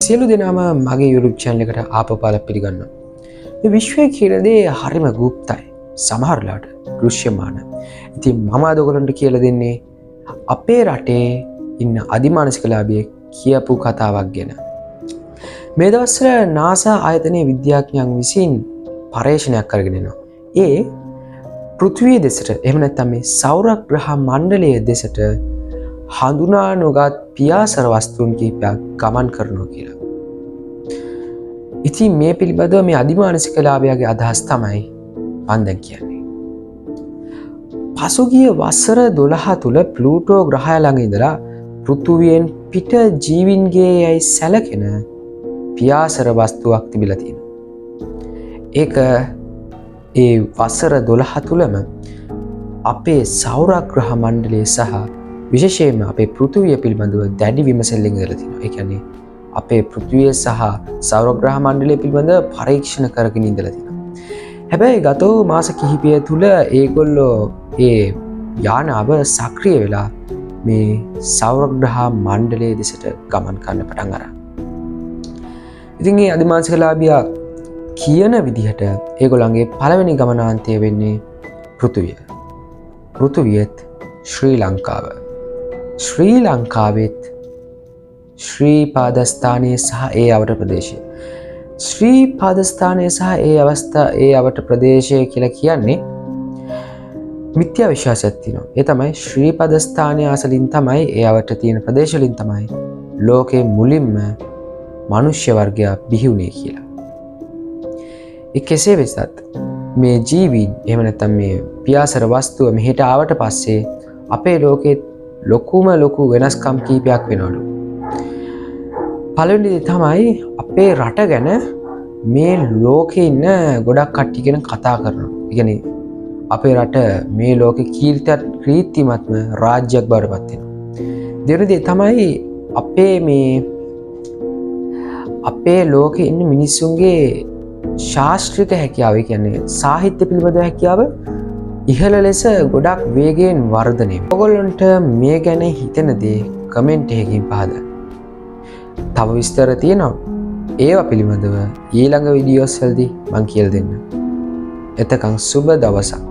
සියලු දෙනාම මගේ YouTube channel එකට ආපපාල පිළිගන්නවා. මේ විශ්වය කියන දේ හරිම গুপ্তයි. සමහරලාට දෘශ්‍යමාන. ඉතින් මම අද ඔයගලන්ට කියලා දෙන්නේ අපේ රටේ ඉන්න අධිමානසිකලාභියෙක් කියපු කතාවක් ගැන. මේ දවස්වල NASA ආයතනයේ විද්‍යාඥයන් විසින් පර්යේෂණයක් කරගෙන යනවා. ඒ පෘථිවිය දෙසට එහෙම නැත්නම් මේ සෞර ග්‍රහ මණ්ඩලයේ දෙසට හඳුනා නොගත් පියාසර වස්තුන් කිහිපයක් ගමන් කරනවා කියලා. ඉතින් මේ පිළිබඳව මේ අධිමානසිකලාභයාගේ අදහස් තමයි මම දැන් කියන්නේ. පසුගිය වසර 12 තුල ප්ලූටෝ ග්‍රහය ළඟ ඉඳලා පෘථුවියෙන් පිට ජීවින්ගේ යයි සැලකෙන පියාසර වස්තුවක් තිබිලා තියෙනවා. ඒක ඒ වසර 12 තුලම අපේ සෞර ග්‍රහ මණ්ඩලය සහ විශේෂයෙන්ම අපේ පෘථුවිය පිළිබඳව දැඩි විමසල්ලකින් ඉඳලා තිනවා. ඒ කියන්නේ අපේ පෘථුවිය සහ සෞර ග්‍රහ මණ්ඩලය පිළිබඳව පරීක්ෂණ කරගෙන ඉඳලා තිනවා. හැබැයි ගත වූ මාස කිහිපය තුල ඒගොල්ලෝ ඒ යානාව සක්‍රිය වෙලා මේ සෞර ග්‍රහ මණ්ඩලයේ දෙසට ගමන් කරන්න පටන් අරන්. ඉතින් මේ අධිමානසිකලාභියා කියන විදිහට ඒගොල්ලන්ගේ පළවෙනි ගමනාන්තය වෙන්නේ පෘථුවිය. පෘථුවියත් ශ්‍රී ලංකාව. ශ්‍රී ලංකාවෙත් ශ්‍රී පාදස්ථානයේ සහ ඒ අවට ප්‍රදේශය. ශ්‍රී පාදස්ථානයේ සහ ඒ අවට ප්‍රදේශය කියලා කියන්නේ මිත්‍යා විශ්වාසයක් තියෙනවා. ඒ තමයි ශ්‍රී පාදස්ථානයේ අසලින් තමයි ඒ අවට තියෙන ප්‍රදේශ වලින් තමයි ලෝකේ මුලින්ම මනුෂ්‍ය වර්ගය බිහි වුණේ කියලා. ඒ කෙසේ වෙතත් මේ ජීවීන් එහෙම නැත්නම් මේ පියාසර වස්තුව මෙහෙට ආවට පස්සේ අපේ ලෝකෙ ලොකු වෙනස්කම් කීපයක් වෙනවලු. පළවෙනි දේ තමයි අපේ රට ගැන මේ ලෝකේ ඉන්න ගොඩක් කට්ටිය ගැන කතා කරනවා. ඒ කියන්නේ අපේ රට මේ ලෝකේ කීර්තිමත්ම රාජ්‍යයක් බවට පත් වෙනවා. දෙවෙනි දේ තමයි අපේ ලෝකේ ඉන්න මිනිස්සුන්ගේ ශාස්ත්‍රීය හැකියාව, ඒ කියන්නේ සාහිත්‍ය පිළිබඳ හැකියාව ඉහළ ලෙස ගොඩක් වේගයෙන් වර්ධනය වෙනවා. ඔයගොල්ලන්ට මේ ගැන හිතෙන දේ කමෙන්ට් එකකින් පහදන්න. තව විස්තර තියෙනවා. ඒවා පිළිබඳව ඊළඟ වීඩියෝස් වලදී මම කියලා දෙන්නම්. එතකන් සුබ දවසක්.